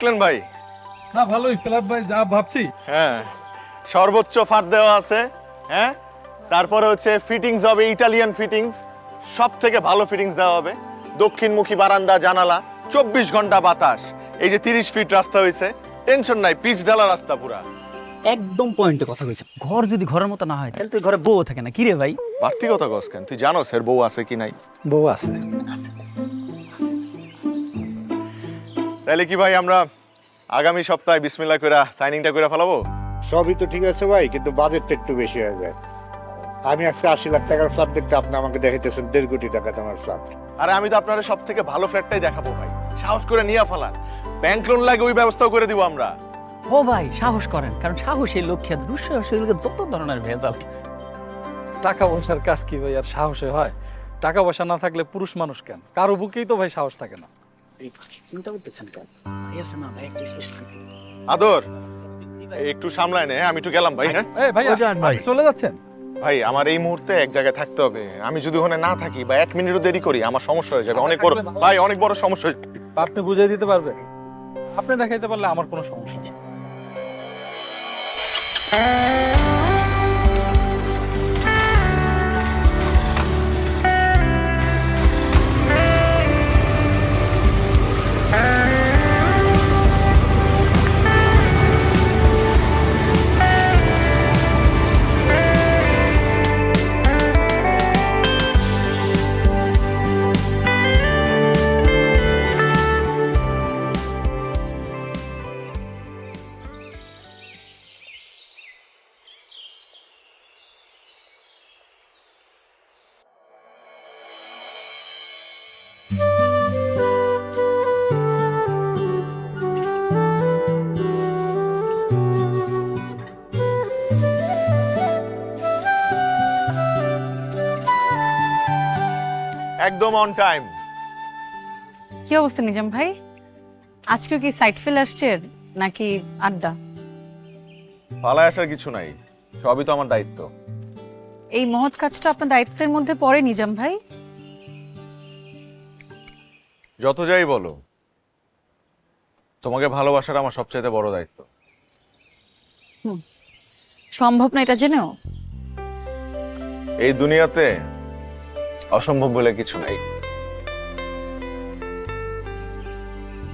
দেখলেন ভাই? না ভালোই ফ্ল্যাট ভাই, যা ভাবছি। হ্যাঁ, সর্বোচ্চ ফার দেওয়া আছে। হ্যাঁ, তারপরে হচ্ছে ফিটিংস হবে ইটালিয়ান ফিটিংস, সব থেকে ভালো ফিটিংস দেওয়া হবে। দক্ষিণমুখী বারান্দা, জানালা, 24 ঘন্টা বাতাস। এই যে 30 ফিট রাস্তা হয়েছে, টেনশন নাই, পিচ ঢালা রাস্তা পুরা। একদম পয়েন্টে কথা কইছে। ঘর যদি ঘরের মতো না হয় তাহলে তুই ঘরে বউ থাকে না, কি রে ভাই? বাড়তি কথা কস কেন? তুই জানোস এর বউ আছে কি নাই? বউ আছে। তাহলে কি ভাই আমরা আগামী সপ্তাহে বিসমিল্লাহ কইরা সাইনিংটা কইরা ফেলাবো? সবই তো ঠিক আছে ভাই, কিন্তু বাজেটটা একটু বেশি হয়ে যায়। আমি একটা 80 লাখ টাকার ফ্ল্যাট দেখতে, আপনি আমাকে দেখাইতেছেন 1.5 কোটি টাকা তোমার ফ্ল্যাট। আরে আমি তো আপনাদের সব থেকে ভালো ফ্ল্যাটটাই দেখাবো ভাই, সাহস করে নিয়ে ফেলান। ব্যাংক লোন লাগে ওই ব্যবস্থাও করে দিব আমরা। ও ভাই সাহস করেন, কারণ সাহসী লক্ষ্যে দুঃসাহসীকে যত ধরনের ভেজাল। টাকা পয়সার কাজ কি ভাই আর সাহসে হয়? টাকা পয়সা না থাকলে পুরুষ মানুষ কেন, কারো বুকেই তো ভাই সাহস থাকে না। চিন্তা করতেছেন কেন? ভাই আছে না ভাই, একটা স্পেশাল আদর একটু সামলায় নে, আমি একটু গেলাম ভাই। হ্যাঁ এই ভাই, চলে যাচ্ছেন? ভাই আমার এই মুহূর্তে এক জায়গায় থাকতে হবে। আমি যদি ওখানে না থাকি বা 1 মিনিটও দেরি করি আমার সমস্যা হয়ে যাবে, অনেক বড় ভাই, অনেক বড় সমস্যা। আপনি বুঝিয়ে দিতে পারবেন? আপনি দেখাইতে পারলে আমার কোনো সমস্যা নেই। একদম অন টাইম। কি অবস্থা নিজাম ভাই? আজকে কি সাইট ফেল আসছে নাকি আড্ডা? পালায় আসার কিছু নাই, সবই তো আমার দায়িত্ব। এই মহৎ কাজটা আপনার দায়িত্বের মধ্যে পড়ে নিজাম ভাই? যত যাই বলো, তোমাকে ভালোবাসাটা আমার সবচেয়ে বড় দায়িত্ব। সম্ভব না এটা জেনেও? এই দুনিয়াতে অসম্ভব বলে কিছু নাই।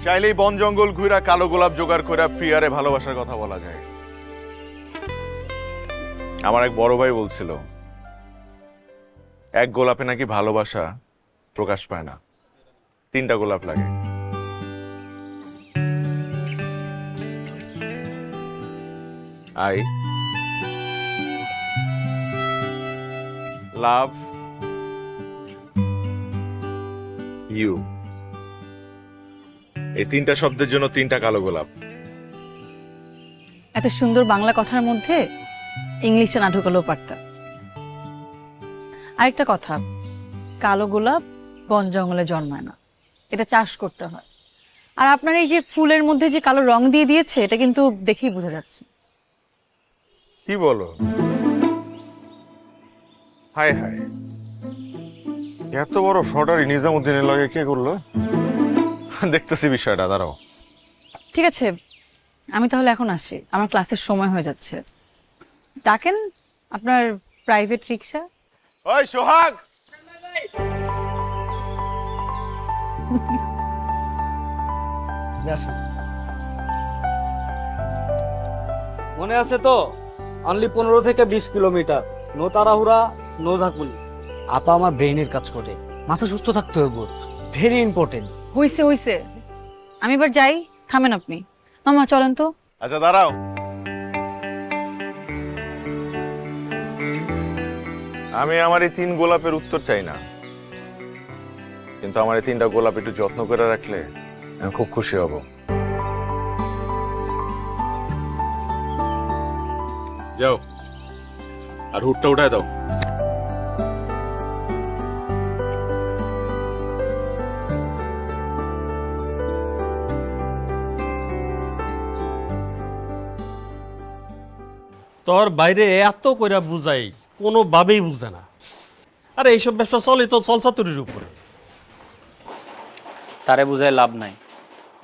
চাইলেই বন জঙ্গল ঘুরা কালো গোলাপ জোগাড় করে প্রিয়ারে ভালোবাসার কথা বলা যায়। আমার এক বড় ভাই বলছিল, এক গোলাপে নাকি ভালোবাসা প্রকাশ পায় না, 3টা গোলাপ লাগে। I love you. এই 3টা শব্দের জন্য 3টা কালো গোলাপ। এত সুন্দর বাংলা কথার মধ্যে ইংলিশে না ঢুকালেও পারতাম। আরেকটা কথা, কালো গোলাপ বন জঙ্গলে জন্মায় না, এটা চাষ করতে হয়। আর আপনার এই যে ফুলের মধ্যে যে কালো রং দিয়ে দিয়েছে, এটা কিন্তু দেখেই বোঝা যাচ্ছে। কি বলো? হায় হায়, এত বড় ফ্রডারি নিজামুদ্দিনের লগে কে করলো? দেখতেছি বিষয়টা, দাঁড়াও। ঠিক আছে, আমি তাহলে এখন আসি, আমার ক্লাসের সময় হয়ে যাচ্ছে। ডাকেন আপনার প্রাইভেট রিক্সা। ওই সোহাগ, মনে আছে তো? অনলি 15 থেকে 20 কিলোমিটার, নো তাড়াহুড়া, নো ধাকুলি। আপা আমার ব্রেইনের কাজ করে, মাথা সুস্থ থাকতে হবে, ভেরি ইম্পর্টেন্ট। হইছে হইছে, আমি এবার যাই, থামেন আপনি। মামা চলেন তো। আচ্ছা দাঁড়াও। আমি আমার এই 3 গোলাপের উত্তর চাই না, কিন্তু আমার এই 3টা গোলাপ একটু যত্ন করে রাখলে আমি খুব খুশি হব। যাও, আর হুডটা উঠায় দাও। তোর বাইরে এত কইরা বুঝাই কোনোভাবেই বুঝে না। আরে এইসব ব্যবসা চলে তো চলচাতুরির উপরে। তারে বুঝায় লাভ নাই,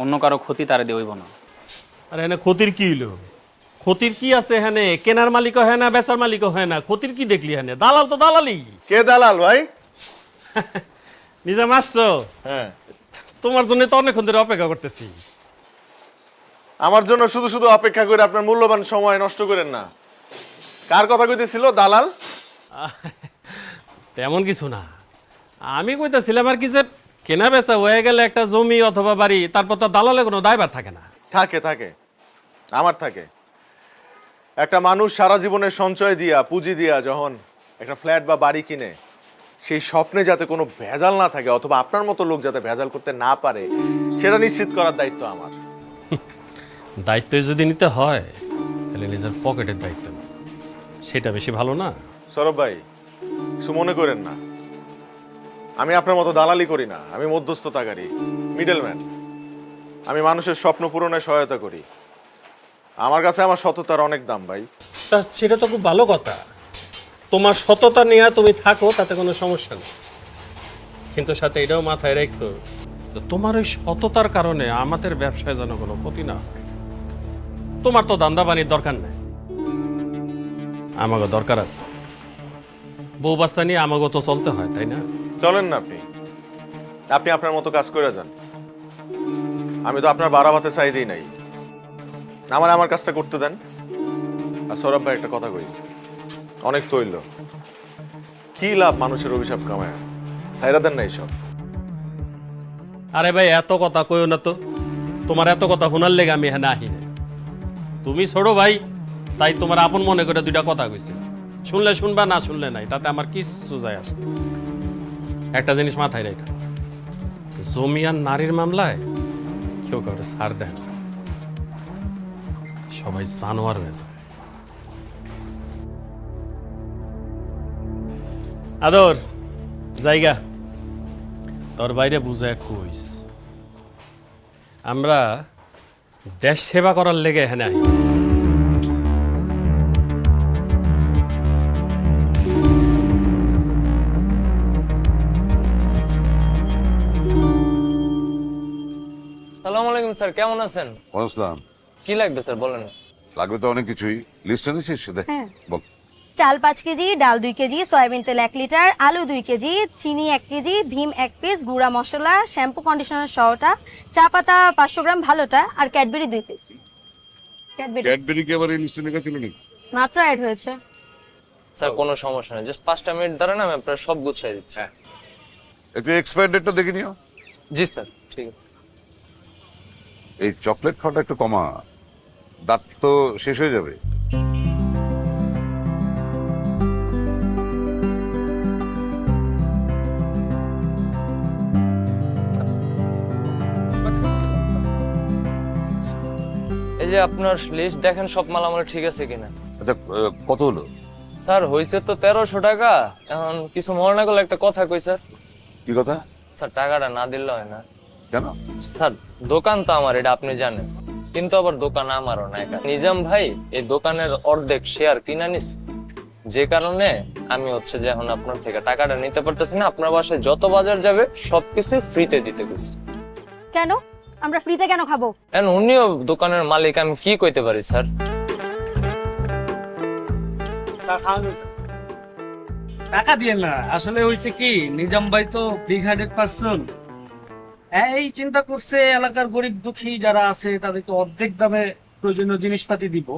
অন্য কারো ক্ষতি তারে দিয়ে হইব না। আর এনে ক্ষতির কি হইলো? ক্ষতির কি আছে এখানে? কেনার মালিকও হয় না, বেচার মালিকও হয় না, ক্ষতির কি দেখলি এখানে? দালাল তো দালালি। কে দালাল ভাই? নিজাম আসছো? হ্যাঁ, তোমার জন্য তো অনেকক্ষণ ধরে অপেক্ষা করতেছি। আমার জন্য শুধু শুধু অপেক্ষা করে আপনার মূল্যবান সময় নষ্ট করেন না। কার কথা কইতেছিল দালাল? তেমন কিছু না, আমি কইতেছিলাম আর কি যে কেনা বেচা হয়ে গেলে একটা জমি অথবা বাড়ি, তারপর তো দালালে কোনো দায়ভার থাকে না। থাকে থাকে, আমার থাকে। একটা মানুষ সারা জীবনের সঞ্চয় দিয়া, পুঁজি দিয়া যখন একটা ফ্ল্যাট বা বাড়ি কিনে, সেই স্বপ্নে যাতে কোনো ভেজাল না থাকে, অথবা আপনার মতো লোক যাতে ভেজাল করতে না পারে, সেটা নিশ্চিত করার দায়িত্ব আমার। দায়িত্ব যদি নিতে হয় তাহলে নিজের পকেটের দায়িত্ব নাও। সেটা বেশি ভালো না? সৌরভ ভাই, কিছু মনে করেন না, আমি আপনার মতো দালালি করি না, আমি মধ্যস্থতাকারী, মিডলম্যান। আমি মানুষের স্বপ্ন পূরণে সহায়তা করি। আমার কাছে আমার সততার অনেক দাম ভাই। তা সেটা তো খুব ভালো কথা, তোমার সততা নিয়ে তুমি থাকো, তাতে কোনো সমস্যা নেই। কিন্তু সাথে এটাও মাথায় রেখো, যে তোমার ওই সততার কারণে আমাদের ব্যবসায় যেন কোনো ক্ষতি না হয়। তোমার তো দান্দা বানির দরকার নেই, আমাকে দরকার আছে। বউ বাচ্চা নিয়ে আমাকে তো চলতে হয়, তাই না? চলেন না আপনি, আপনি আপনার মতো কাজ করে যান। আমি তো আপনার বাড়াবাতে চাই দিই নাই, আমার কাজটা করতে দেন। আর সৌরভ ভাই, একটা কথা কই, অনেক তৈল, কি লাভ মানুষের অভিশাপ কামায়? ছাইরা দেন না এইসব। আরে ভাই, এত কথা কইও না তো। তোমার এত কথা শোনার লেগে আমি এখানে আহি না। তুমি ছোট ভাই, তাই তোমার আপন মনে করে দুইটা কথা কইছি। শুনলে শুনবা, না শুনলে নাই, তাতে আমার কিছু যায় আসে না। একটা জিনিস মাথায় রেখো, জমি আর নারীর মামলায় কেউ কাউকে ছাড় দেয় না, সবাই জানোয়ার হয়ে যায়। আদর জায়গা তোর বাইরে বুঝায় কইস, আমরা দেশ সেবা করার লেগে এখানে আই। সালাম আলাইকুম স্যার, কেমন আছেন? আসসালাম। কি লাগবে স্যার বলেন? লাগবে তো অনেক কিছুই, লিস্ট এনেছিস দে বল। চাল 5 কেজি, ডাল 2 কেজি, সয়াবিন তেল 1 লিটার, আলু 2 কেজি, চিনি 1 কেজি, ভীম 1 পিস, গুঁড়া মশলা, শ্যাম্পু কন্ডিশনার সহটা, চা পাতা 500 গ্রাম ভালোটা, আর ক্যাডবেরি 2 পিস। ক্যাডবেরি কি আবার এই লিস্টে লেখা ছিল নাকি? মাত্র অ্যাড হয়েছে। স্যার কোনো সমস্যা নেই, জাস্ট 5টা মিনিট দাঁড়ান, আমি আপনার সব গুছিয়ে দিচ্ছি। একটু এক্সপায়ার ডেটটা দেখে নিও। জি স্যার, ঠিক আছে। এই চকলেট খাওয়াটা একটু কমা, দাঁত তো শেষ হয়ে যাবে। এই যে আপনার লিস্ট দেখেন, সব মাল আমার ঠিক আছে কিনা। আচ্ছা, কত হলো? স্যার হয়েছে তো 1300 টাকা। এখন কিছু মনে না করলে একটা কথা কই স্যার। কি কথা? স্যার টাকাটা না দিলে হয় না। কেন? স্যার দোকান তো আমার, এটা আপনি জানেন, কিন্তু আবার দোকান আমারও না। এটা নিজাম ভাই এই দোকানের অর্ধেক শেয়ার কিনা নিস, যে কারণে আমি হচ্ছে যে এখন আপনার থেকে টাকাটা নিতে পারতেছি না। আপনার বাসায় যত বাজার যাবে সবকিছু ফ্রিতে দিতে গেছি। কেন? আমরা ফ্রিতে কেন খাবো? এখন উনিও দোকানের মালিক, আমি কি কইতে পারি স্যার? টাকা দিয়ে না, আসলে হয়েছে কি, নিজাম ভাই তো বিগ হার্টেড পারসন। এই চিন্তা করছে এলাকার গরিব দুঃখী যারা আছে তাদেরকে অর্ধেক দামে প্রয়োজনীয় জিনিসপাতি দিব।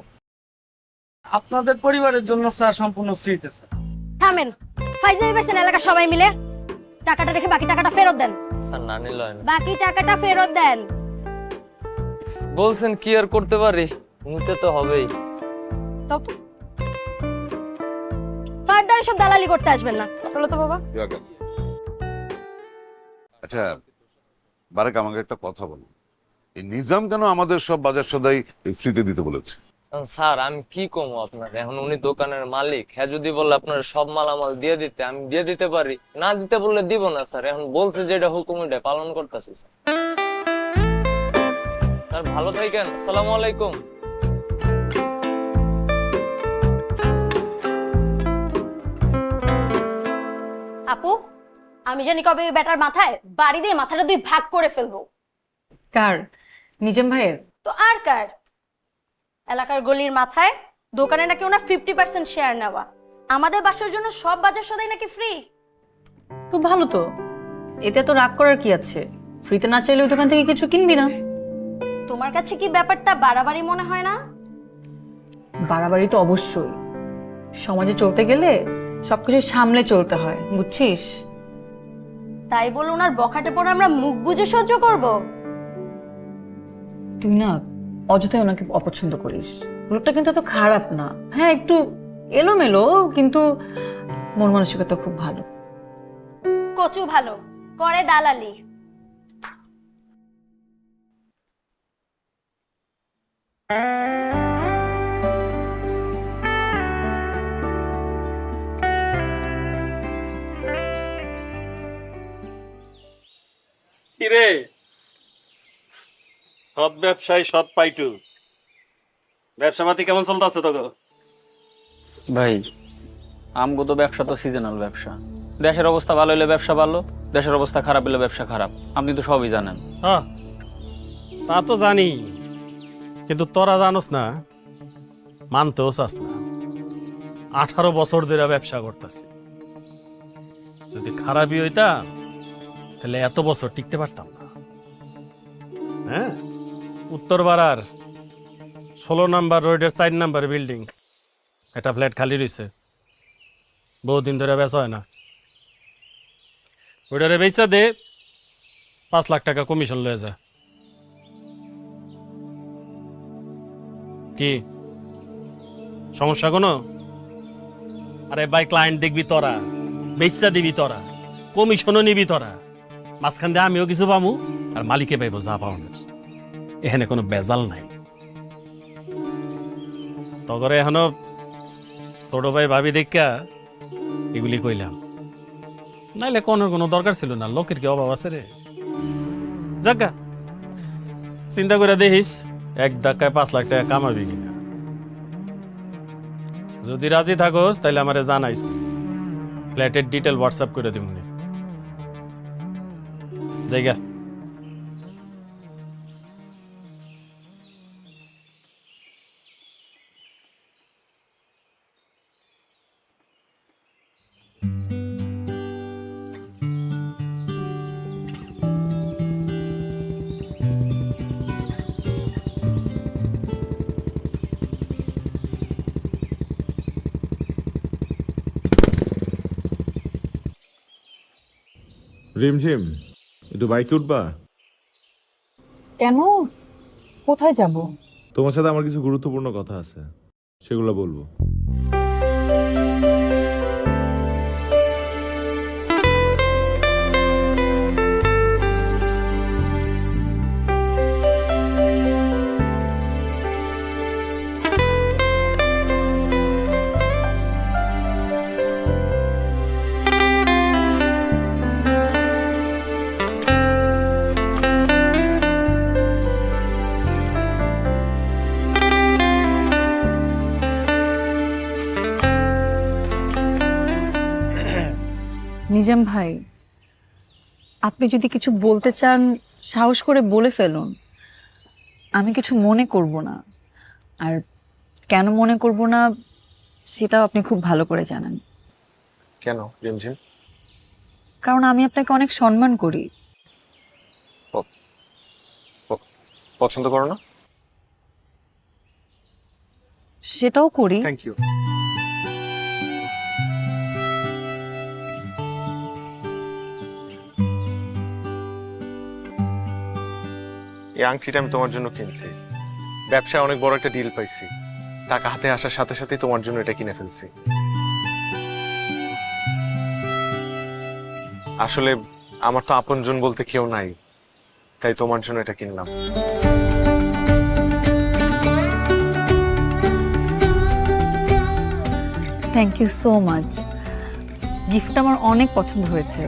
আপনাদের পরিবারের জন্য স্যার সম্পূর্ণ ফ্রিতে স্যার। থামেন, ফাইজলামি পাইছেন এলাকা সবাই মিলে। টাকাটা রেখে বাকি টাকাটা ফেরত দেন। স্যার না নিলে হয় না। বাকি টাকাটা ফেরত দেন। বলছেন কি আর করতে পারি, নিতে তো হবেই। তো ফার্দার সব দালালি করতে আসবেন না, চলো তো বাবা। আচ্ছা বারেক, আমাকে একটা কথা বলো, এই নিজাম কেন আমাদের সব বাজার সদাই ফ্রিতে দিতে বলেছে? স্যার আমি কি কমো আপনার, এখন উনি দোকানের মালিক। হ্যাঁ যদি বললে আপনার সব মালামাল দিয়ে দিতে, আমি দিয়ে দিতে পারি, না দিতে বললে দিব না স্যার। এখন বলছে যেটা হুকুম এটা পালন করতেছি স্যার। স্যার ভালো থাকেন, আসসালামু আলাইকুম। আপু, আমি জানি কবে ওই ব্যাটার মাথায় বাড়ি দিয়ে মাথাটা 2 ভাগ করে ফেলবো। কার? নিজাম ভাইয়ের। তো আর কার? এলাকার গলির মাথায় দোকানে নাকি ওনার 50% শেয়ার নেওয়া। আমাদের বাসার জন্য সব বাজার সদাই নাকি ফ্রি। তো ভালো তো, এতে তো রাগ করার কি আছে? ফ্রিতে না চাইলে ওই দোকান থেকে কিছু কিনবি না। তোমার কাছে কি ব্যাপারটা বাড়াবাড়ি মনে হয় না? বাড়াবাড়ি তো অবশ্যই, সমাজে চলতে গেলে সবকিছু সামলে চলতে হয়, বুঝছিস? তাই বলে ওনার বখাটে পড়ে আমরা মুখ বুজে সহ্য করব? তুই না অযথাই ওনাকে অপছন্দ করিস। লোকটা কিন্তু এত খারাপ না, হ্যাঁ একটু এলোমেলো, কিন্তু মন মানসিকতা খুব ভালো। কচু ভালো করে দালালি। কিরে, সৎ ব্যবসায়ী সৎ পাইটু, ব্যবসা পাতি কেমন চলতেছে তোকে? ভাই আমগো তো ব্যবসা তো সিজনাল ব্যবসা। দেশের অবস্থা ভালো হলে ব্যবসা ভালো, দেশের অবস্থা খারাপ হলে ব্যবসা খারাপ। আপনি তো সবই জানেন। হ্যাঁ তা তো জানি, কিন্তু তোরা জানোস না, মানতেও চাস না। 18 বছর ধরে ব্যবসা করতেছি। যদি খারাপই হইতাম তাহলে এত বছর টিকতে পারতাম না। হ্যাঁ, উত্তর পাড়ার 16 নাম্বার রোডের 4 নাম্বার বিল্ডিং, একটা ফ্ল্যাট খালি রয়েছে, বহুদিন ধরে বেচা হয় না। ওইটারে বেচা দে, 5 লাখ টাকা কমিশন লয়ে যা। কি সমস্যা কোনো? আরে ভাই, ক্লায়েন্ট দেখবি তোরা, বেচা দিবি তোরা, কমিশনও নিবি তোরা, মাঝখান দিয়ে আমিও কিছু পামু আর মালিকে পাইব যা পাওয়ানোর। এখানে কোনো বেজাল নাই। তগরে এখনো ছোট ভাই ভাবি দেখা এগুলি কইলাম, নাইলে কোনো দরকার ছিল না। লোকের কি অভাব আছে রে? যাগা চিন্তা করে দেখিস এক ধাক্কায় 5 লাখ টাকা কামাবি কিনা। যদি রাজি থাকোস তাহলে আমারে জানাইস, ফ্ল্যাটের ডিটেল হোয়াটসঅ্যাপ করে দিব। জায়গা রিমঝিম, একটু বাইকে উঠবা? কেন? কোথায় যাব? তোমার সাথে আমার কিছু গুরুত্বপূর্ণ কথা আছে, সেগুলো বলবো। নিজাম ভাই, আপনি যদি কিছু বলতে চান সাহস করে বলে ফেলুন, আমি কিছু মনে করব না। আর কেন মনে করব না সেটাও আপনি খুব ভালো করে জানেন। কেন রিমঝিম? কারণ আমি আপনাকে অনেক সম্মান করি। পছন্দ করো না? সেটাও করি। Thank you. এই আংটিটা আমি তোমার জন্য কিনছি। ব্যবসায় অনেক বড় একটা ডিল পাইছি, টাকা হাতে আসার সাথে সাথেই তোমার জন্য এটা কিনে ফেলছি। আসলে আমার তো আপনজন বলতে কেউ নাই, তাই তোমার জন্য এটা কিনলাম। Thank you so much. গিফটটা আমার অনেক পছন্দ হয়েছে,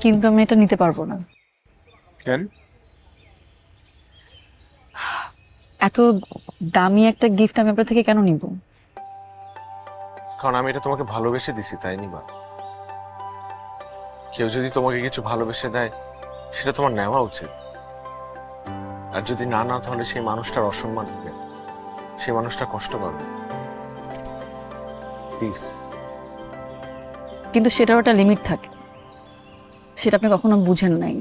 কিন্তু আমি এটা নিতে পারবো না। কেন? এত দামি একটা গিফট আমি আপনার থেকে কেন নিব? কারণ আমি এটা তোমাকে ভালোবেসে দিছি, তাই নিবা। কেউ যদি তোমাকে কিছু ভালোবেসে দেয় সেটা তোমার নেওয়া উচিত। আর যদি না নাও তাহলে সেই মানুষটার অসম্মান হবে, সেই মানুষটা কষ্ট পাবে। প্লিজ। কিন্তু সেটার একটা লিমিট থাকে, সেটা আপনি কখনো বুঝেন নাই।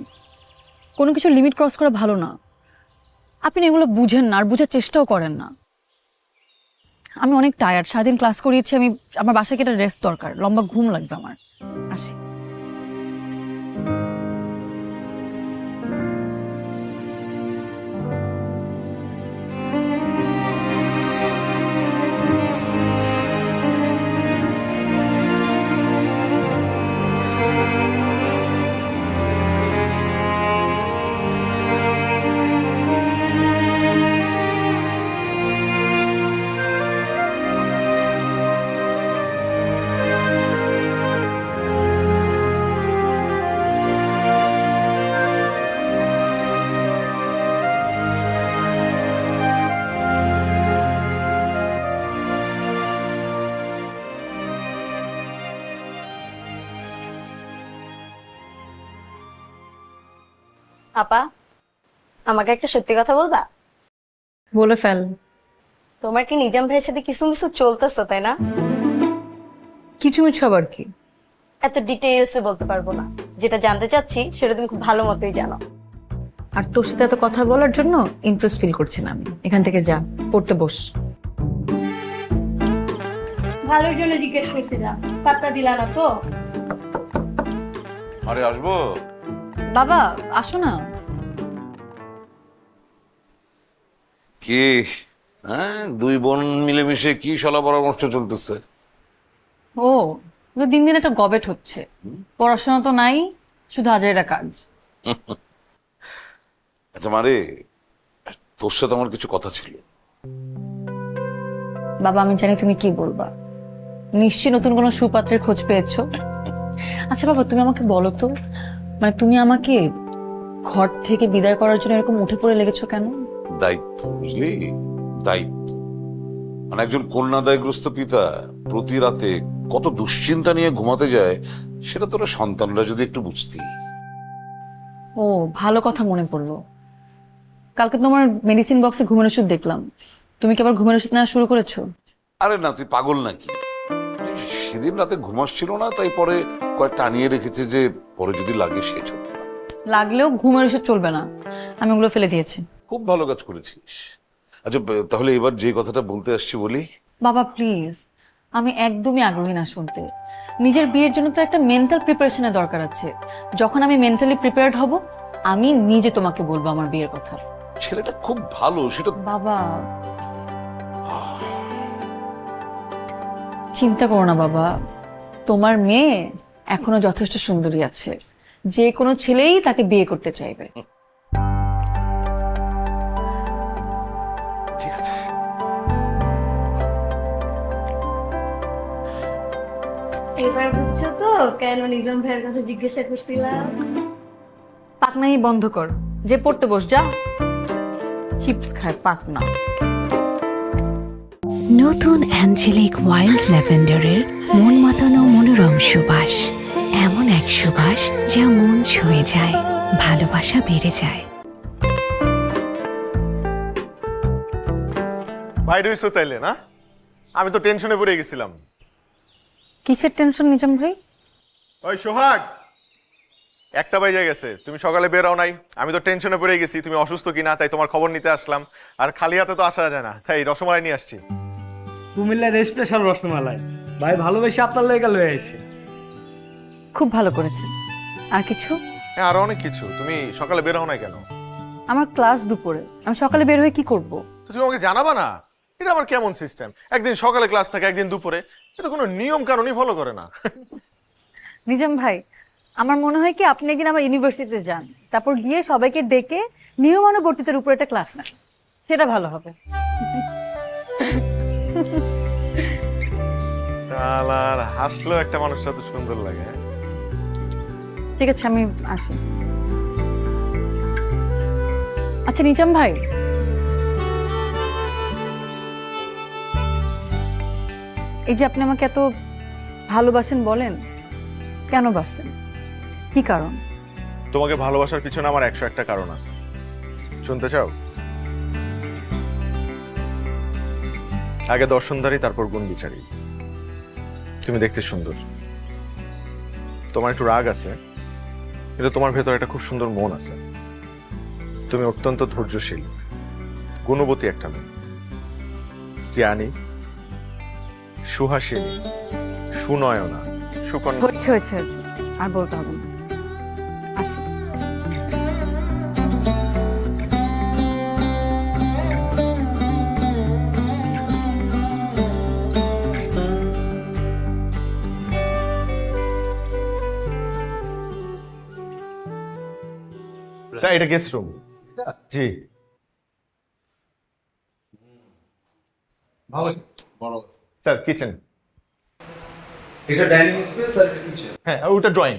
কোনো কিছু লিমিট ক্রস করা ভালো না। আপনি এগুলো বুঝেন না আর বুঝার চেষ্টাও করেন না। আমি অনেক টায়ার্ড, সারাদিন ক্লাস করিয়েছি। আমার বাসায় একটা রেস্ট দরকার, লম্বা ঘুম লাগবে আমার। আসি। আপা, আমাকে একটা সত্যি কথা বলবা? বলে ফেল। তোমার কি নিজাম ভাইয়ের সাথে কিছু কিছু চলতেছে, তাই না? কিছু কিছু আবার কি? এত ডিটেইলসে বলতে পারবো না। যেটা জানতে চাচ্ছি সেটা তুমি খুব ভালো মতোই জানো। আর তোর সাথে এত কথা বলার জন্য ইন্টারেস্ট ফিল করছি না আমি। এখান থেকে যা, পড়তে বস। ভালোর জন্য জিজ্ঞেস করছিলাম, পাত্তা দিলা না তো? আরে আসবো। বাবা আসো না। কি হ্যাঁ, দুই বোন মিলেমিশে কি সলা পরামর্শ চলতেছে? ও তো দিন দিন একটা গবেট হচ্ছে। পড়াশোনা তো নাই, শুধু হাজারিটা কাজ। আচ্ছা মারে, তোর সাথে আমার কিছু কথা ছিল। বাবা আমি জানি তুমি কি বলবা। নিশ্চয়ই নতুন কোনো সুপাত্রের খোঁজ পেয়েছো। আচ্ছা বাবা তুমি আমাকে বলো তো, মানে তুমি আমাকে ঘর থেকে বিদায় করার জন্য এরকম উঠে পড়ে লেগেছো কেন? দায়িত্ব, বুঝলি? দায়িত্ব। মানে একজন কন্যাদায়গ্রস্ত পিতা প্রতি রাতে কত দুশ্চিন্তা নিয়ে ঘুমাতে যায়, সেটা তোরা সন্তানরা যদি একটু বুঝতি। ও ভালো কথা মনে পড়লো। কালকে তোমার মেডিসিন বক্সে ঘুমের ওষুধ দেখলাম। তুমি কি আবার ঘুমের ওষুধ নেওয়া শুরু করেছো? আরে না, তুই পাগল নাকি? সেদিন রাতে ঘুমাচ্ছিল না, তাই পরে কয়েকটা আনিয়ে রেখেছে যে পরে যদি লাগে সে চলবে না। লাগলেও ঘুমের ওষুধ চলবে না, আমি ওগুলো ফেলে দিয়েছি। খুব ভালো কাজ করেছিস। আচ্ছা তাহলে এবার যে কথাটা বলতে আসছি বলি। বাবা প্লিজ, আমি একদমই আগ্রহী না শুনতে। নিজের বিয়ের জন্য তো একটা মেন্টাল প্রিপারেশনের দরকার আছে। যখন আমি মেন্টালি প্রিপেয়ার্ড হব, আমি নিজে তোমাকে বলবো আমার বিয়ের কথা। ছেলেটা খুব ভালো, সেটা বাবা চিন্তা করো না বাবা, তোমার মেয়ে এখনো যথেষ্ট সুন্দরী আছে। যে কোনো ছেলেই তাকে বিয়ে করতে চাইবে। ঠিক আছে। এবার বুঝছো তো কেন নিজাম ভাইয়ের কথা জিজ্ঞাসা করছিলাম? পাকনাই বন্ধ কর, যে পড়তে বস যা। চিপস খায় পাকনা। নতুন অ্যাঞ্জেলিক ওয়াইল্ড ল্যাভেন্ডারের মন মাতানো মনোরম সুবাস, এমন এক সুবাস যা মন ছুঁয়ে যায়, ভালোবাসা বেড়ে যায়। বাইরে হইছো তাইলে না? আমি তো টেনশনে পড়ে গেছিলাম। কিসের টেনশন নিজাম ভাই? ওই সোহাগ, 1টা বাজে গেছে, তুমি সকালে বের হও নাই। আমি তো টেনশনে পড়ে গেছি তুমি অসুস্থ কিনা, তাই তোমার খবর নিতে আসলাম। আর খালি হাতে তো আসা যায় না, তাই রসমালাই নিয়ে আসছি। কুমিল্লার স্পেশাল রসমালাই ভাই ভালোবেসে আপনার লেগে লয়ে আইছে। খুব ভালো করেছে। আর কিছু? হ্যাঁ আরো অনেক কিছু। তুমি সকালে বের হও নাই কেন? আমার ক্লাস দুপুরে, আমি সকালে বের হয়ে কি করব? তো তুমি আমাকে জানাবা না? এটা আমার কেমন সিস্টেম? একদিন সকালে ক্লাস থাকে, একদিন দুপুরে। এটা কোনো নিয়ম কানুনই ফলো করে না। নিজাম ভাই আমার মনে হয় কি আপনি একদিন আমার ইউনিভার্সিটিতে যান, তারপর গিয়ে সবাইকে ডেকে নিয়মানুবর্তিতার উপর একটা ক্লাস নেন, সেটা ভালো হবে। আর হাসলেও একটা মানুষের সাথে সুন্দর লাগে। ঠিক আছে আমি আসি। আচ্ছা নিজাম ভাই, এই যে আপনি আমাকে এত ভালোবাসেন বলেন, কেন বাসেন? কি কারণ? তোমাকে ভালোবাসার পিছনে আমার 101টা কারণ আছে, শুনতে চাও? আগে দর্শনধারী, তারপর গুণ বিচারী। তুমি দেখতে সুন্দর, তোমার একটু রাগ আছে, কিন্তু তোমার ভেতরে একটা খুব সুন্দর মন আছে। তুমি অত্যন্ত ধৈর্যশীল, গুণবতী একটা মেয়ে, জ্ঞানী, সুহাসিনী, সুনয়না, সুকন্যা। হচ্ছে হচ্ছে হচ্ছে, আর বলতে হবে না। আসি। স্যার, এটা গেস্ট রুম। জি, ভালো বড় স্যার কিচেন। এটা ডাইনিং স্পেস আর এটা কিচেন। হ্যাঁ, আর ওটা ড্রয়িং।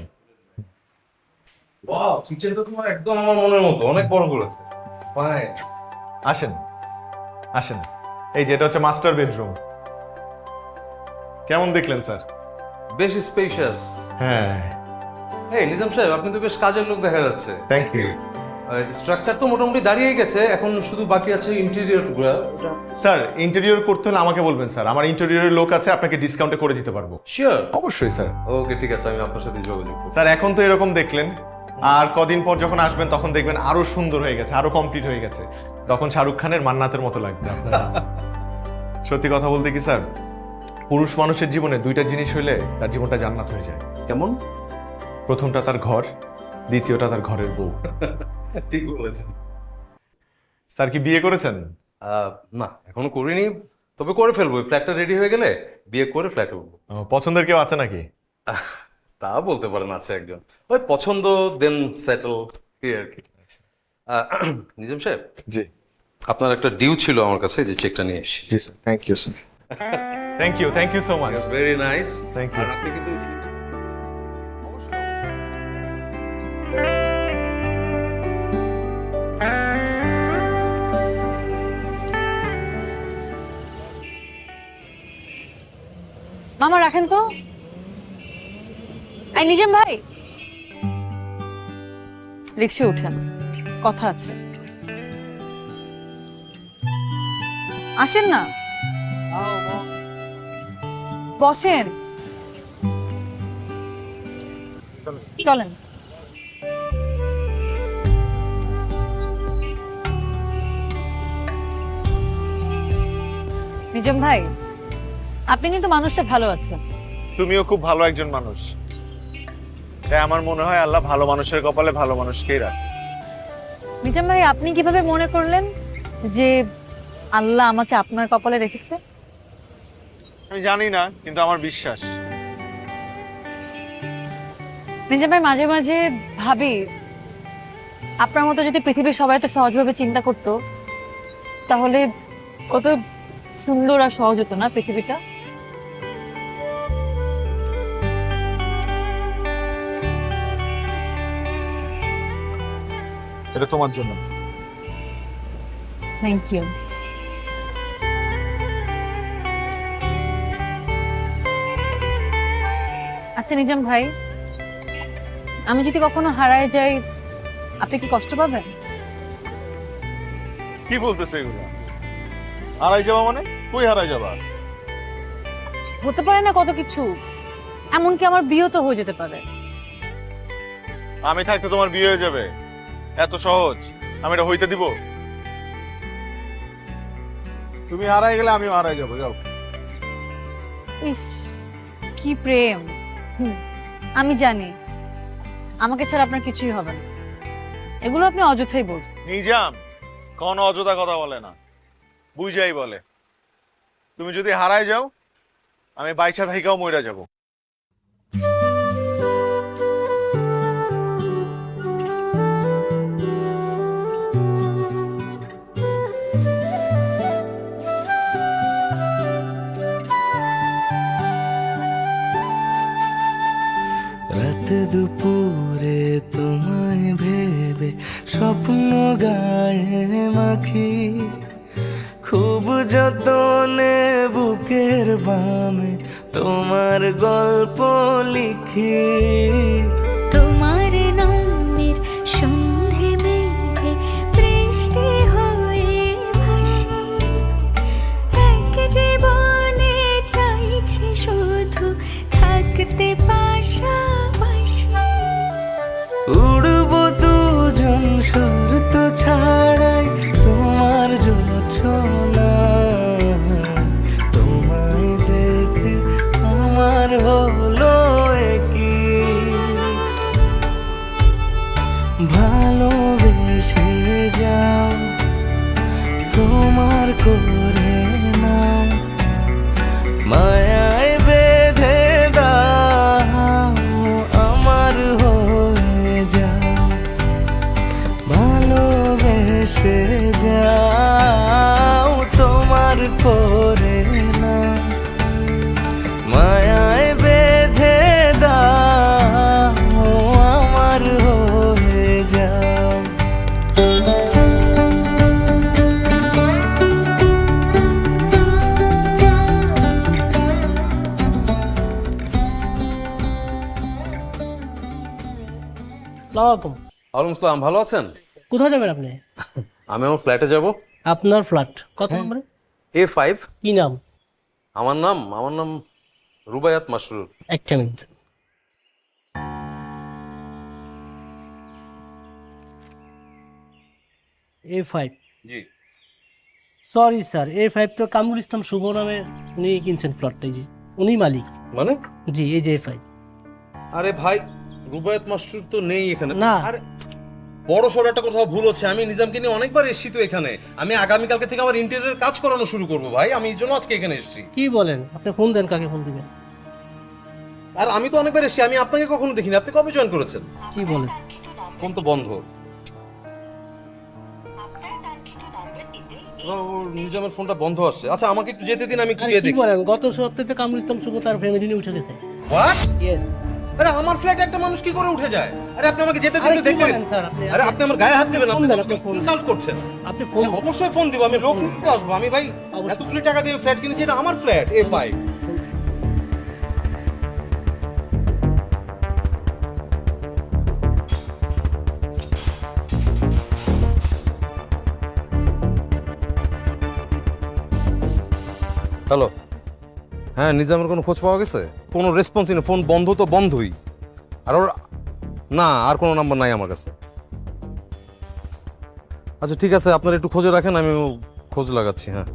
ওয়াও, কিচেনটা তোমার একদম আমার মনের মতো, অনেক বড় করেছে। ফাইন। আসেন আসেন, এই যে এটা হচ্ছে মাস্টার বেডরুম। কেমন দেখলেন স্যার? বেশ স্পেশাস। হ্যাঁ, এই নিজাম সাহেব, আপনি তো বেশ কাজের লোক দেখা যাচ্ছে। Thank you. স্ট্রাকচার তো মোটামুটি দাঁড়িয়ে গেছে, এখন শুধু বাকি আছে ইন্টেরিয়র গুলা। স্যার, ইন্টেরিয়র করতে হলে আমাকে বলবেন স্যার, আমার ইন্টেরিয়রের লোক আছে, আপনাকে ডিসকাউন্টে করে দিতে পারবো। শিওর? অবশ্যই স্যার। ওকে, ঠিক আছে, আমি আপনার সাথে যোগাযোগ করব। স্যার, এখন তো এরকম দেখলেন, আর কদিন পর যখন আসবেন তখন দেখবেন আরো সুন্দর হয়ে গেছে, আরো কমপ্লিট হয়ে গেছে। তখন শাহরুখ খানের মান্নাতের মতো লাগবে আপনার কাছে। সত্যি কথা বলতে কি স্যার, পুরুষ মানুষের জীবনে দুইটা জিনিস হইলে তার জীবনটা জান্নাত হয়ে যায়। কেমন? প্রথমটা তার ঘর, দ্বিতীয়টা তার ঘরের বউ। ঠিক বলেছেন। স্যার, কি বিয়ে করেছেন? না, এখনো করিনি, তবে করে ফেলবো। ফ্ল্যাটটা রেডি হয়ে গেলে বিয়ে করে ফ্ল্যাটে উঠবো। পছন্দের কেউ আছে নাকি? তা বলতে পারেন, আছে একজন। ওই পছন্দ, দেন সেটেল, এই আর কি। নিজাম সাহেব, জি। আপনার একটা ডিউ ছিল আমার কাছে, যে চেকটা নিয়ে এসেছি। জি sir, thank you sir. Thank you so much. Very nice. Thank you. আর আপনি কিন্তু মামা রাখেন তো। এই নিজাম ভাই, রিক্সা উঠেন, কথা আছে। আসেন না, বসেন, চলেন। নিজাম ভাই, আপনি কিন্তু মানুষটা ভালো আছেন। তুমিও খুব ভালো একজন মানুষ, তাই আমার মনে হয় আল্লাহ ভালো মানুষের কপালে ভালো মানুষকেই রাখে। নিজাম ভাই, আপনি কিভাবে মনে করলেন যে আল্লাহ আমাকে আপনার কপালে রেখেছে? আমি জানি না, কিন্তু আমার বিশ্বাস। নিজাম ভাই, মাঝে মাঝে ভাবি, আপনার মতো যদি পৃথিবীর সবাই তো সহজভাবে চিন্তা করতো, তাহলে কত সুন্দর আর সহজ হতো না পৃথিবীটা। এটা তোমার জন্য। Thank you. আচ্ছা নিজাম ভাই, আমি যদি কখনো হারায় যাই, আপনি কি কষ্ট পাবেন? কি বলতেছে এগুলো? হারাই যাবা মানে? কই হারাই যাবা? হতে পারে না কত কিছু, এমনকি আমার বিয়ে তো হয়ে যেতে পারে। আমি থাকতে তোমার বিয়ে হয়ে যাবে? এত সহজ? আমি এটা হইতে দিব? তুমি হারাই গেলে আমিও হারাই যাবো, যাও। ইস, কি প্রেম। আমি জানি আমাকে ছাড়া আপনার কিছুই হবে না, এগুলো আপনি অযথাই বলছেন। নিজাম কোন অযথা কথা বলে না, বুঝাই বলে। তুমি যদি হারাই যাও, আমি বাইচা থাইকাও মইরা যাব। রাত দুপুরে তোমায় ভেবে স্বপ্ন গায়ে মাখি, খুব যতনে বুকের বামে তোমার গল্প লিখি। তোমার নামের করে নাও, মায়ায় বেঁধে দাও, আমার হয়ে যাও, ভালোবেসে যাও, তোমার করে নাও, মায়ায় বেঁধে দাও, আমার হয়ে যাও। ওয়ালাইকুম আসসালাম, ভালো আছেন? কোথায় যাবেন আপনি? আমি আমার ফ্ল্যাটে যাব। আপনার ফ্ল্যাট কত নম্বরে? A5। কি নাম? আমার নাম রুবায়াত মাসরুর। একটা মিনিট। A5। জি। সরি স্যার, A5 তো কামরুল ইসলাম শুভ নামের উনি কিনছেন প্লটটাই, যে উনি মালিক। মানে? জি, এই যে A5। আরে ভাই, রুবায়াত মাসরুর তো নেই এখানে। না। আরে বড় সড় একটা কোথাও ভুল হচ্ছে। আমি নিজামকে নিয়ে অনেকবার এসেছি তো এখানে। আমি আগামীকালকে থেকে আমার ইন্টেরিয়রের কাজ করানো শুরু করব ভাই। আমি এই জন্য আজকে এখানে এসেছি। কি বলেন? আপনি ফোন দেন, কাকে ফোন দিবেন? আর আমি তো অনেকবার এসেছি, আমি আপনাকে কখনো দেখিনি। আপনি কবে জয়েন করেছেন? কি বলেন? ফোন তো বন্ধ। ওর নিজামের ফোনটা বন্ধ আসছে। আচ্ছা, আমাকে একটু যেতে দিন, আমি একটু আরে যেতে কি দেখি। বলেন? গত সপ্তাহে কামরুল ইসলাম শুভ তার ফ্যামিলি নিয়ে উঠে গেছে। হোয়াট? ইয়েস। আরে আমার ফ্ল্যাটে একটা মানুষ কি করে উঠে যায়? আরে আপনি আমাকে যেতে দিন আরে তো কি দেখবেন। বলেন স্যার আপনি? আরে আপনি আমার গায়ে হাত দেবেন, ফোন আপনি দেন, আপনি ফোন ইনসাল্ট করছেন। আপনি ফোন হ্যাঁ, অবশ্যই ফোন দিব। আমি লোক নিতে আসবো। আমি ভাই অবশ্যই। এতগুলি টাকা দিয়ে ফ্ল্যাট কিনেছি, এটা আমার ফ্ল্যাট A5। হ্যালো, হ্যাঁ, নিজামের কোনো খোঁজ পাওয়া গেছে? কোনো রেসপন্সই নেই। ফোন বন্ধ তো বন্ধই। আর ওর না, আর কোনো নাম্বার নাই আমার কাছে। আচ্ছা ঠিক আছে, আপনারা একটু খোঁজে রাখেন, আমি খোঁজ লাগাচ্ছি। হ্যাঁ।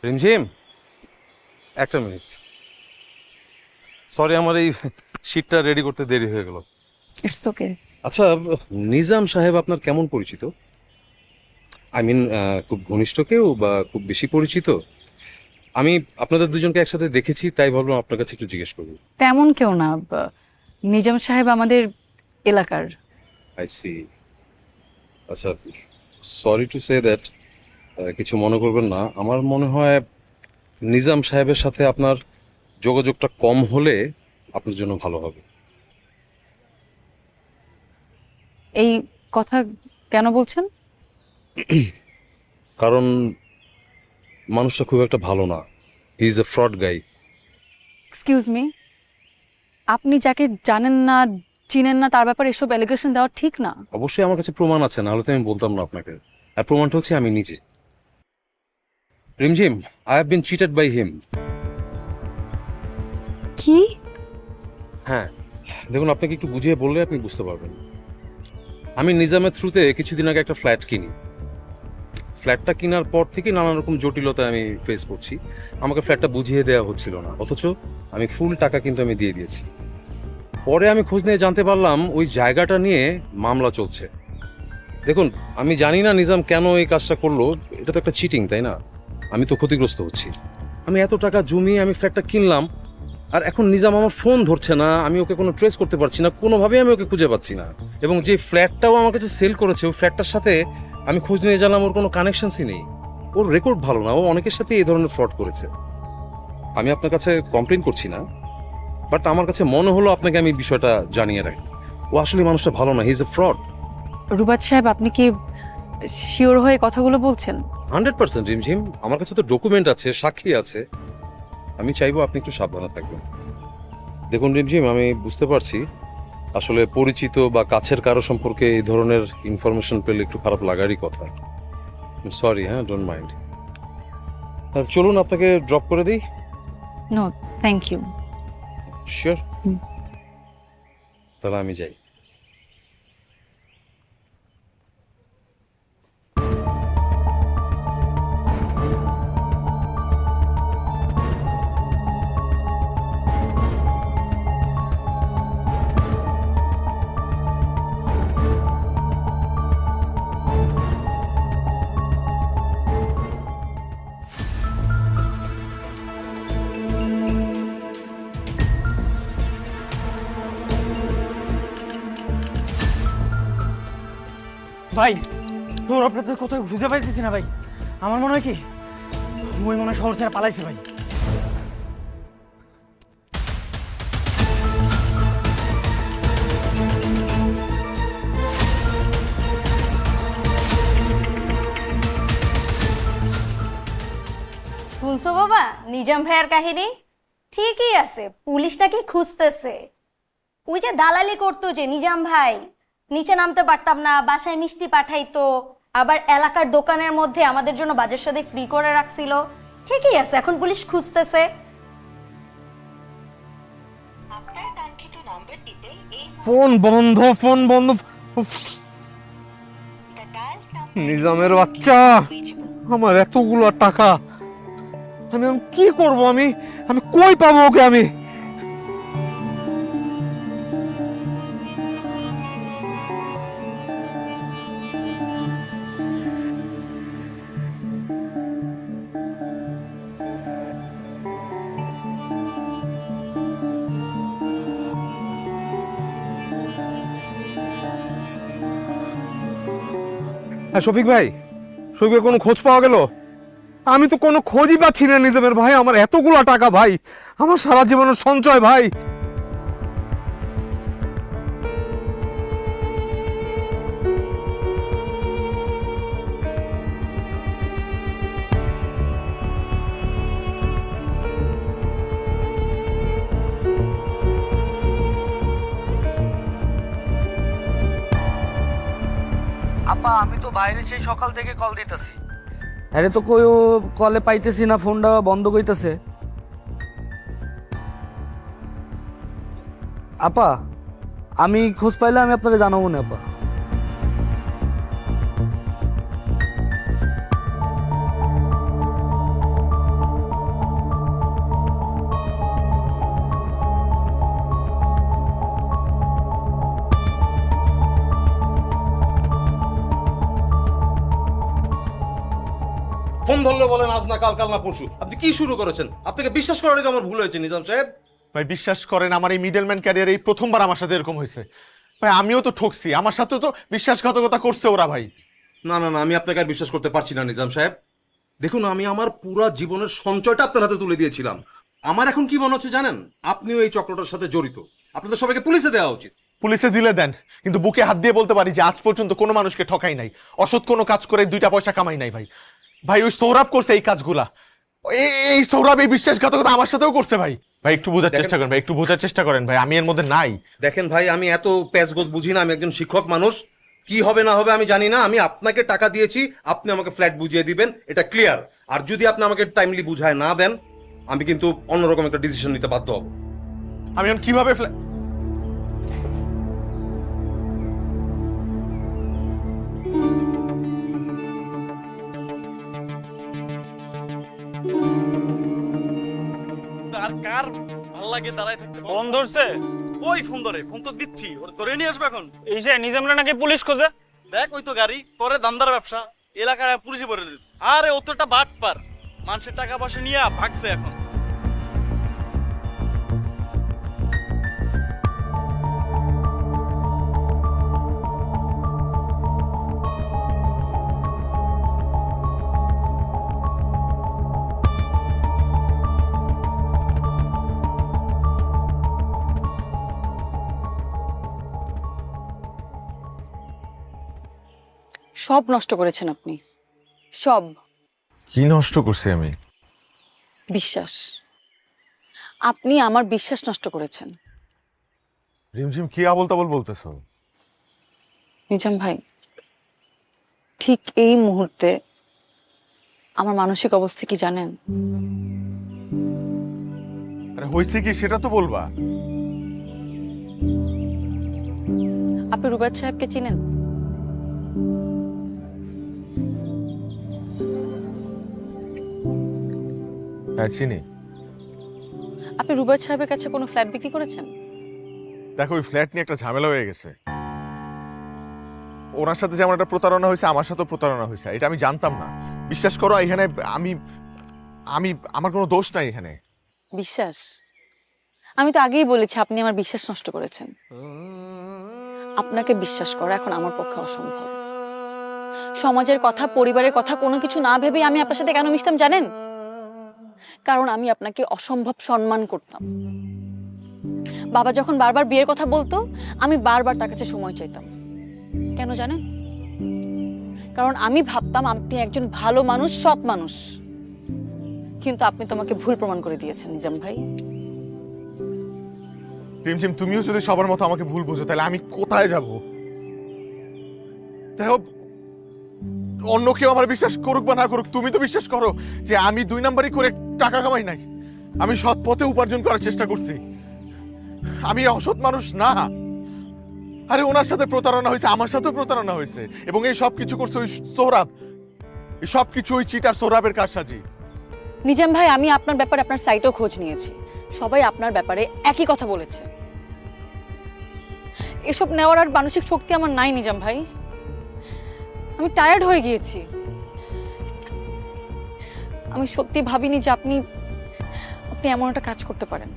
রিমঝিম, একটা মিনিট। সরি, আমার এই শীটটা রেডি করতে দেরি হয়ে গেল। It's okay. আচ্ছা, নিজাম সাহেব আপনার কেমন পরিচিত? আই মিন, খুব ঘনিষ্ঠ কেউ বা খুব বেশি পরিচিত? আমি আপনাদের দুজনকে একসাথে দেখেছি, তাই ভাবলাম আপনার কাছে একটু জিজ্ঞেস করব। তেমন কেউ না, নিজাম সাহেব আমাদের এলাকার। I see. আচ্ছা, সরি টু সে দ্যাট, কিছু মনে করবেন না। আমার মনে হয় নিজাম সাহেবের সাথে আপনার যোগাযোগটা কম হলে আপনার জন্য ভালো হবে। এই কথা কেন বলছেন? কারণ মানুষটা খুব একটা ভালো না। He is a fraud guy. Excuse me, আপনি যাকে জানেন না, চিনেন না, তার ব্যাপারে এসব অ্যালিগেশন দেওয়া ঠিক না। অবশ্যই আমার কাছে প্রমাণ আছে, নাহলে তো আমি বলতাম না আপনাকে। আর প্রমাণটা হচ্ছে আমি নিজে। Rimjhim, I have been cheated by him. কি? হ্যাঁ, দেখুন, আপনাকে একটু বুঝিয়ে বললে আপনি বুঝতে পারবেন। আমি নিজামের থ্রুতে কিছুদিন আগে একটা ফ্ল্যাট কিনি। ফ্ল্যাটটা কেনার পর থেকে নানা রকম জটিলতা আমি ফেস করছি। আমাকে ফ্ল্যাটটা বুঝিয়ে দেওয়া হচ্ছিল না, অথচ আমি ফুল টাকা কিন্তু আমি দিয়ে দিয়েছি। পরে আমি খোঁজ নিয়ে জানতে পারলাম ওই জায়গাটা নিয়ে মামলা চলছে। দেখুন, আমি জানি না নিজাম কেন এই কাজটা করলো। এটা তো একটা চিটিং, তাই না? আমি তো ক্ষতিগ্রস্ত হচ্ছি। আমি এত টাকা জমিয়ে আমি ফ্ল্যাটটা কিনলাম, আর এখন নিজাম আমার ফোন ধরছে না, আমি ওকে কোনো ট্রেস করতে পারছি না, কোনোভাবেই আমি ওকে খুঁজে পাচ্ছি না। এবং যে ফ্ল্যাটটাও আমার কাছে সেল করেছে, ওই ফ্ল্যাটটার সাথে আমি খোঁজ নিয়ে জানলাম ওর কোনো কানেকশনসই নেই। ওর রেকর্ড ভালো না, ও অনেকের সাথে এই ধরনের ফ্রড করেছে। আমি আপনার কাছে কমপ্লেন করছি না, বাট আমার কাছে মনে হলো আপনাকে আমি বিষয়টা জানিয়ে রাখি। ও আসলে মানুষটা ভালো না, হি ইজ এ ফ্রড। রুবাত সাহেব, আপনি কি শিওর হয়ে কথাগুলো বলছেন? 100% রিমঝিম, আমার কাছে তো ডকুমেন্ট আছে, সাক্ষী আছে। আমি চাইবো আপনি একটু সাবধানে থাকবেন। দেখুন রিমঝিম, আমি বুঝতে পারছি আসলে পরিচিত বা কাছের কারো সম্পর্কে এই ধরনের ইনফরমেশন পেলে একটু খারাপ লাগারই কথা। সরি, হ্যাঁ, ডোন্ট মাইন্ড। চলুন আপনাকে ড্রপ করে দিই। No, thank you. শিওর? তাহলে আমি যাই। ভাই তোর আপনাদের কোথাও খুঁজে পাইতেছি না ভাই। আমার মনে হয় কি ওই মনে হয় শহর ছেড়ে পালাইছে ভাই। শুনছো বাবা নিজাম ভাইয়ার কাহিনী? ঠিকই আছে, পুলিশ নাকি খুঁজতেছে। ওই যে দালালি করতো যে নিজাম ভাই, নিচে নামতে পারতাম না, বাসায় মিষ্টি পাঠাইতো, আবার এলাকার দোকানের মধ্যে আমাদের জন্য বাজার সদাই ফ্রি করে রাখছিল। ঠিকই আছে, এখন পুলিশ খুঁজতেছে। ফোন বন্ধ, ফোন বন্ধ। উফ। নিজামের বাচ্চা, আমার এতগুলো টাকা আমি এখন কি করব? আমি আমি কই পাবো ওকে? আমি শফিক ভাই, শফিক ভাই, কোনো খোঁজ পাওয়া গেল? আমি তো কোনো খোঁজই পাচ্ছি না নিজামের ভাই। আমার এতগুলো টাকা ভাই, আমার সারা জীবনের সঞ্চয় ভাই। আপা আমি তো বাইরে সেই সকাল থেকে কল দিতেছি, আরে তো কই কলে পাইতেছি না, ফোনটা বন্ধ কইতেছে। আপা আমি খোঁজ পাইলে আমি আপনাকে জানাবো না আপা। ফোন ধরলে বলেন আজ না কাল, কাল না পরশু। আপনি কি শুরু করেছেন? আপনাকে বিশ্বাস করারই তো আমার ভুল হয়েছে নিজাম সাহেব। ভাই বিশ্বাস করেন, আমার এই মিডলম্যান ক্যারিয়ারে এই প্রথমবার আমার সাথে এরকম হয়েছে। ভাই আমিও তো ঠকছি, আমার সাথে তো বিশ্বাসঘাতকতা করছে ওরা ভাই। না না না, আমি আপনাকে আর বিশ্বাস করতে পারছি না নিজাম সাহেব। দেখুন, আমি আমার পুরো জীবনের সঞ্চয়টা আপনার হাতে তুলে দিয়েছিলাম। আমার এখন কি মনে হচ্ছে জানেন? আপনিও এই চক্রটার সাথে জড়িত। আপনাদের সবাইকে পুলিশে দেওয়া উচিত। পুলিশে দিলে দেন, কিন্তু বুকে হাত দিয়ে বলতে পারি যে আজ পর্যন্ত কোনো মানুষকে ঠকাই নাই, অসৎ কোনো কাজ করে 2টা পয়সা কামাই নাই ভাই। ভাই ওই সৌরভ করছে এই কাজগুলা, এই সৌরভ এই বিশ্বাসঘাতকতা আমার সাথেও করছে ভাই। ভাই একটু বোঝার চেষ্টা করেন ভাই, একটু বোঝার চেষ্টা করেন ভাই, আমি এর মধ্যে নাই। দেখেন ভাই, আমি এত প্যাচগোজ বুঝি না। আমি একজন শিক্ষক মানুষ, কি হবে না হবে আমি জানি না। আমি আপনাকে টাকা দিয়েছি, আপনি আমাকে ফ্ল্যাট বুঝিয়ে দিবেন, এটা ক্লিয়ার। আর যদি আপনি আমাকে টাইমলি বুঝায় না দেন, আমি কিন্তু অন্যরকম একটা ডিসিশন নিতে বাধ্য হব। আমি এখন কিভাবে কার ভালো লাগে দাঁড়ায় থাকতে? ফোন ধরছে? ওই ফোন ধরে, ফোন তো দিচ্ছি, ওর ধরে নিয়ে আসবে এখন। এই যে নিজামরা নাকি পুলিশ খোঁজে। দেখ ওই তো গাড়ি করে দামদার ব্যবসা, এলাকায় পুলিশে ভরে দিচ্ছে। আরে ও তো একটা বাটপার, মানুষের টাকা পয়সা নিয়ে ভাগছে এখন। সব নষ্ট করেছেন আপনি, সব। কি নষ্ট করছি আমি? বিশ্বাস। আপনি আমার বিশ্বাস নষ্ট করেছেন। রিমঝিম কি আবল তাবল বলতেছো? নিজাম ভাই, ঠিক এই মুহূর্তে আমার মানসিক অবস্থা কি জানেন? আরে হয়েছে কি সেটা তো বলবা। আপনি রুবাদ সাহেবকে চিনেন? হ্যাঁ চিনি। আপনি রুবাদ সাহেবের কাছে কোনো ফ্ল্যাট বিক্রি করেছেন? দেখো ওই ফ্ল্যাট নিয়ে একটা ঝামেলা হয়ে গেছে। ওনার সাথে যেমন একটা প্রতারণা হয়েছে, আমার সাথেও প্রতারণা হয়েছে, এটা আমি জানতাম না। বিশ্বাস করো এখানে আমি আমি আমার কোনো দোষ নাই এখানে। বিশ্বাস? আমি তো আগেই বলেছি আপনি আমার বিশ্বাস নষ্ট করেছেন। আপনাকে বিশ্বাস করা এখন আমার পক্ষে অসম্ভব। সমাজের কথা, পরিবারের কথা কোনো কিছু না ভেবে আমি আপনার সাথে কেন মিশতাম জানেন? কারণ আমি আপনাকে অসম্ভব সম্মান করতাম। বাবা যখন বারবার বিয়ের কথা বলতো, আমি বারবার তার কাছে সময় চাইতাম। কেন জানেন? কারণ আমি ভাবতাম আপনি একজন ভালো মানুষ, সৎ মানুষ। কিন্তু আপনি তোমাকে ভুল প্রমাণ করে দিয়েছেন নিজাম ভাই। রিমঝিম, তুমিও যদি সবার মতো আমাকে ভুল বোঝো তাহলে আমি কোথায় যাব? দেখো, অন্য কেউ আমার বিশ্বাস করুক বা না করুক, তুমি তো বিশ্বাস করো যে আমি 2 নাম্বারই করে টাকা কামাই নাই। আমি সৎ পথে উপার্জন করার চেষ্টা করছি। আমি অসৎ মানুষ না। আরে ওনার সাথে প্রতারণা হয়েছে, আমার সাথেও প্রতারণা হয়েছে, এবং এই সব কিছু করছে ওই সোহরাব। এই সব কিছু ওই চিটার সোহরাবের কারসাজি। নিজাম ভাই, আমি আপনার ব্যাপারে আপনার সাইটেও খোঁজ নিয়েছি, সবাই আপনার ব্যাপারে একই কথা বলেছে। এসব নেওয়ার আর মানসিক শক্তি আমার নাই নিজাম ভাই। আমি টায়ার্ড হয়ে গিয়েছি। আমি সত্যি ভাবিনি যে আপনি এমন একটা কাজ করতে পারেন।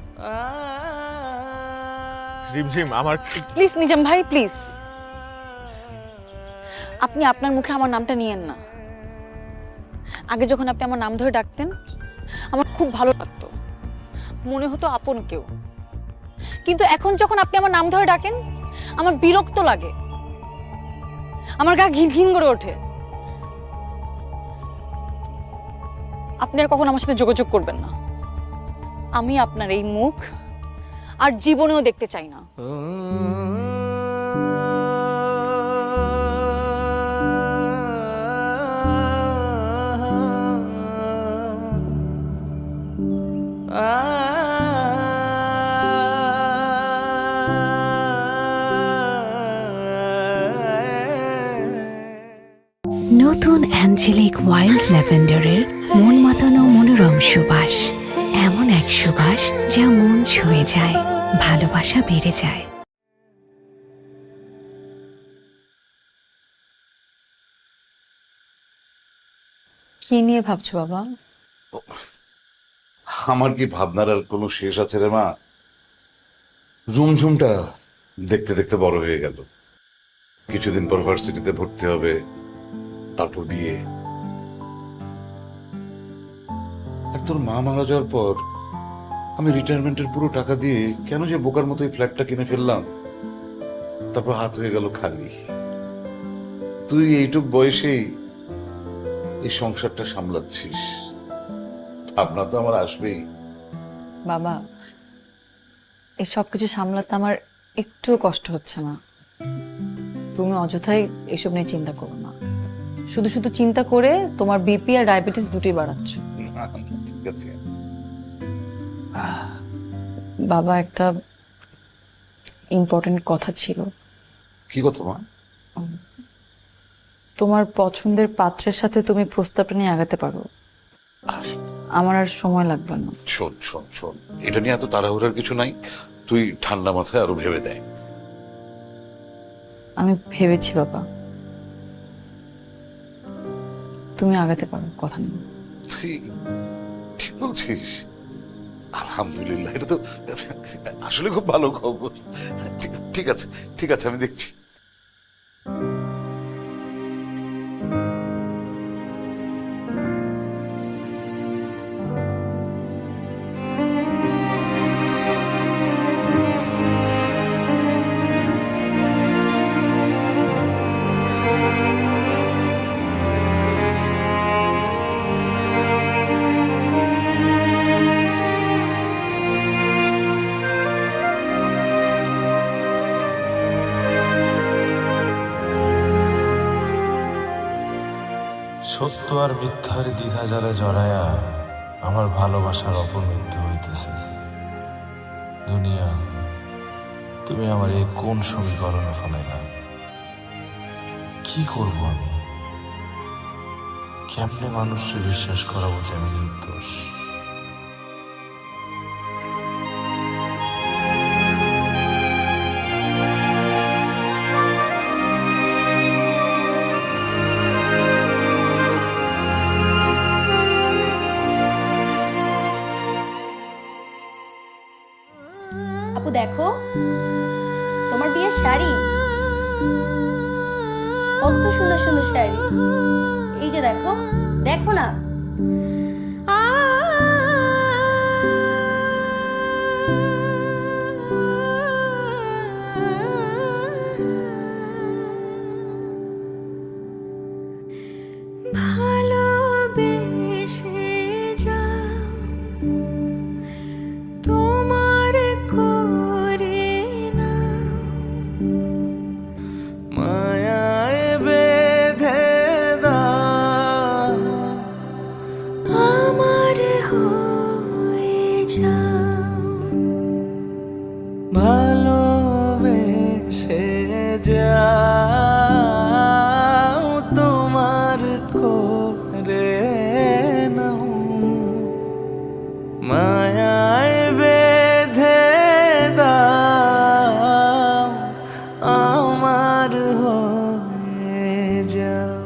রিমঝিম, আমার প্লিজ নিজাম ভাই, প্লিজ, আপনি আপনার মুখে আমার নামটা নিয়েন না। আগে যখন আপনি আমার নাম ধরে ডাকতেন, আমার খুব ভালো লাগতো, মনে হতো আপন কেউ। কিন্তু এখন যখন আপনি আমার নাম ধরে ডাকেন, আমার বিরক্ত লাগে, আমার গা ঘিন ঘিন করে ওঠে। আপনি আর কখন আমার সাথে যোগাযোগ করবেন না। আমি আপনার এই মুখ আর জীবনেও দেখতে চাই না। নতুন অ্যাঞ্জেলিক ওয়াইল্ড ল্যাভেন্ডারের মন মাতানো মনোরম সুবাস, এমন এক সুবাস যা মন ছুঁয়ে যায়, ভালোবাসা বেড়ে যায়। কি নিয়ে ভাবছো বাবা? আমার কি ভাবনার আর কোনো শেষ আছে রে মা? ঝুমঝুমটা দেখতে দেখতে বড় হয়ে গেল। কিছুদিন পর ভার্সিটিতে ভর্তি হবে, তারপর বিয়ে। আর তোর মা মারা যাওয়ার পর আমি রিটায়ারমেন্টের পুরো টাকা দিয়ে কেন যে বোকার মতো এই ফ্ল্যাটটা কিনে ফেললাম, তারপর হাত হয়ে গেল খালি। তুই এইটুক বয়সেই এই সংসারটা সামলাচ্ছিস, ভাবনা তো আমার আসবেই। বাবা, এই সব কিছু সামলাতে আমার একটুও কষ্ট হচ্ছে না। তুমি অযথাই এসব নিয়ে চিন্তা করো না। শুধু শুধু চিন্তা করে তোমার বিপি আর ডায়াবেটিস দুটোই বাড়াচ্ছ। ঠিক আছে বাবা, একটা ইম্পর্টেন্ট কথা ছিল। কি কথা মা? তোমার পছন্দের পাত্রের সাথে তুমি প্রস্তাবটা নিয়ে আগাতে পারো। আমার আর সময় লাগবে না। শোন শোন শোন, এটা নিয়ে এত তাড়াহুড়ার কিছু নাই। তুই ঠান্ডা মাথায় আরো ভেবে দেয়। আমি ভেবেছি বাবা, তুমি আগাতে পারো, কথা নেই। তুই ঠিক বলছিস? আলহামদুলিল্লাহ, এটা তো আসলে খুব ভালো খবর। ঠিক আছে ঠিক আছে, আমি দেখছি। সত্য আর মিথ্যার দ্বিধা জালে জড়ায়া আমার ভালোবাসার অপমৃত্যু হইতেছে। দুনিয়া, তুমি আমার এই কোন সমীকরণে ফেলাইলা? কি করব আমি? কেমনে মানুষকে বিশ্বাস করাবো যে আমি নির্দোষ? আপু দেখো, তোমার বিয়ের শাড়ি কত সুন্দর সুন্দর শাড়ি। এই যে দেখো, দেখো না। ভালোবেসে যাও তোমার করে না মায়ায় বেঁধে দাও আমার হয়ে যাও ভালোবেসে যাও তোমার করে নাও মায়ায় বেঁধে দাও আমার হয়ে যাও